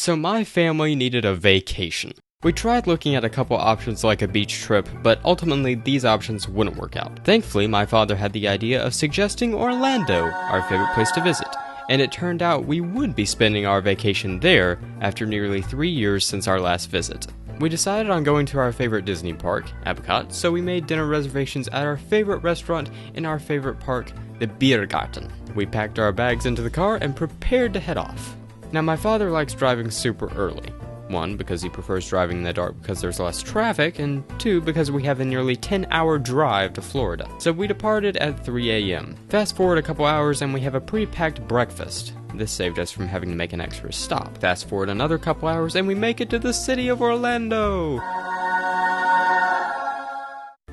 So my family needed a vacation. We tried looking at a couple options like a beach trip, but ultimately these options wouldn't work out. Thankfully, my father had the idea of suggesting Orlando, our favorite place to visit, and it turned out we would be spending our vacation there after nearly 3 years since our last visit. We decided on going to our favorite Disney park, Epcot, so we made dinner reservations at our favorite restaurant in our favorite park, the Biergarten. We packed our bags into the car and prepared to head off. Now my father likes driving super early. 1, because he prefers driving in the dark because there's less traffic, and 2, because we have a nearly 10-hour drive to Florida. So we departed at 3 a.m. Fast forward a couple hours and we have a pre-packed breakfast. This saved us from having to make an extra stop. Fast forward another couple hours and we make it to the city of Orlando!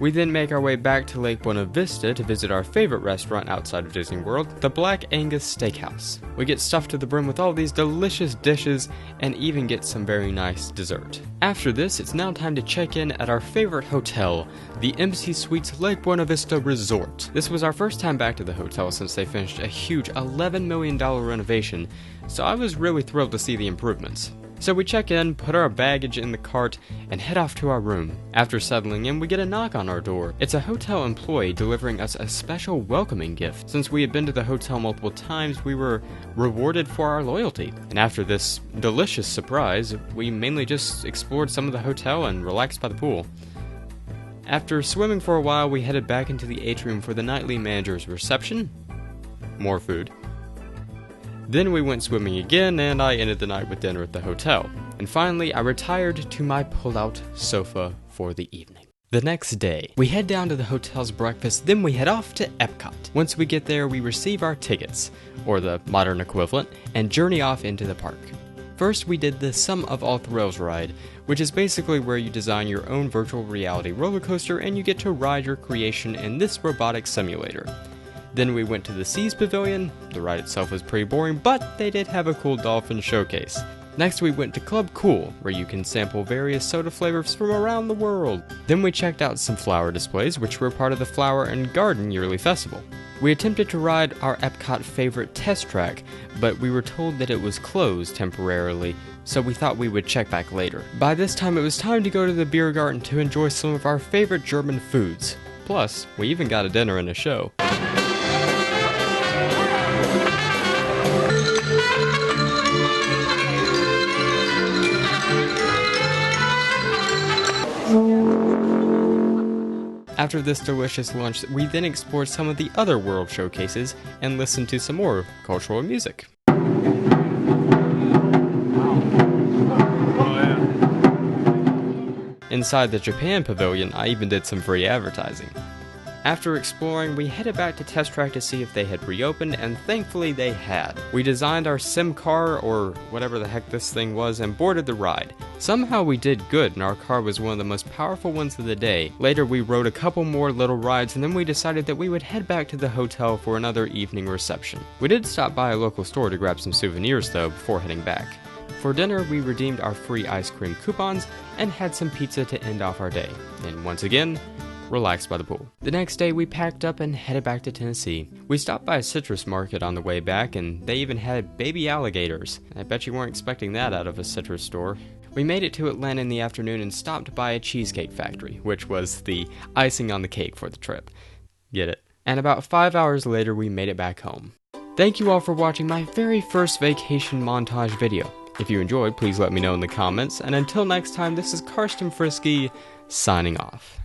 We then make our way back to Lake Buena Vista to visit our favorite restaurant outside of Disney World, the Black Angus Steakhouse. We get stuffed to the brim with all these delicious dishes and even get some very nice dessert. After this, it's now time to check in at our favorite hotel, the Embassy Suites Lake Buena Vista Resort. This was our first time back to the hotel since they finished a huge $11 million renovation, so I was really thrilled to see the improvements. So we check in, put our baggage in the cart, and head off to our room. After settling in, we get a knock on our door. It's a hotel employee delivering us a special welcoming gift. Since we had been to the hotel multiple times, we were rewarded for our loyalty. And after this delicious surprise, we mainly just explored some of the hotel and relaxed by the pool. After swimming for a while, we headed back into the atrium for the nightly manager's reception. More food. Then we went swimming again, and I ended the night with dinner at the hotel. And finally, I retired to my pull-out sofa for the evening. The next day, we head down to the hotel's breakfast, then we head off to Epcot. Once we get there, we receive our tickets, or the modern equivalent, and journey off into the park. First, we did the Sum of All Thrills ride, which is basically where you design your own virtual reality roller coaster and you get to ride your creation in this robotic simulator. Then we went to the Seas Pavilion. The ride itself was pretty boring, but they did have a cool dolphin showcase. Next we went to Club Cool, where you can sample various soda flavors from around the world. Then we checked out some flower displays, which were part of the Flower and Garden Yearly Festival. We attempted to ride our Epcot favorite Test Track, but we were told that it was closed temporarily, so we thought we would check back later. By this time it was time to go to the beer garden to enjoy some of our favorite German foods. Plus, we even got a dinner and a show. After this delicious lunch, we then explored some of the other world showcases and listened to some more cultural music. Inside the Japan Pavilion, I even did some free advertising. After exploring, we headed back to Test Track to see if they had reopened, and thankfully they had. We designed our sim car, or whatever the heck this thing was, and boarded the ride. Somehow we did good, and our car was one of the most powerful ones of the day. Later we rode a couple more little rides, and then we decided that we would head back to the hotel for another evening reception. We did stop by a local store to grab some souvenirs though, before heading back. For dinner, we redeemed our free ice cream coupons, and had some pizza to end off our day. And once again, relaxed by the pool. The next day we packed up and headed back to Tennessee. We stopped by a citrus market on the way back, and they even had baby alligators. I bet you weren't expecting that out of a citrus store. We made it to Atlanta in the afternoon and stopped by a cheesecake factory, which was the icing on the cake for the trip. Get it? And about 5 hours later we made it back home. Thank you all for watching my very first vacation montage video. If you enjoyed, please let me know in the comments, and until next time, this is Karsten Frisky, signing off.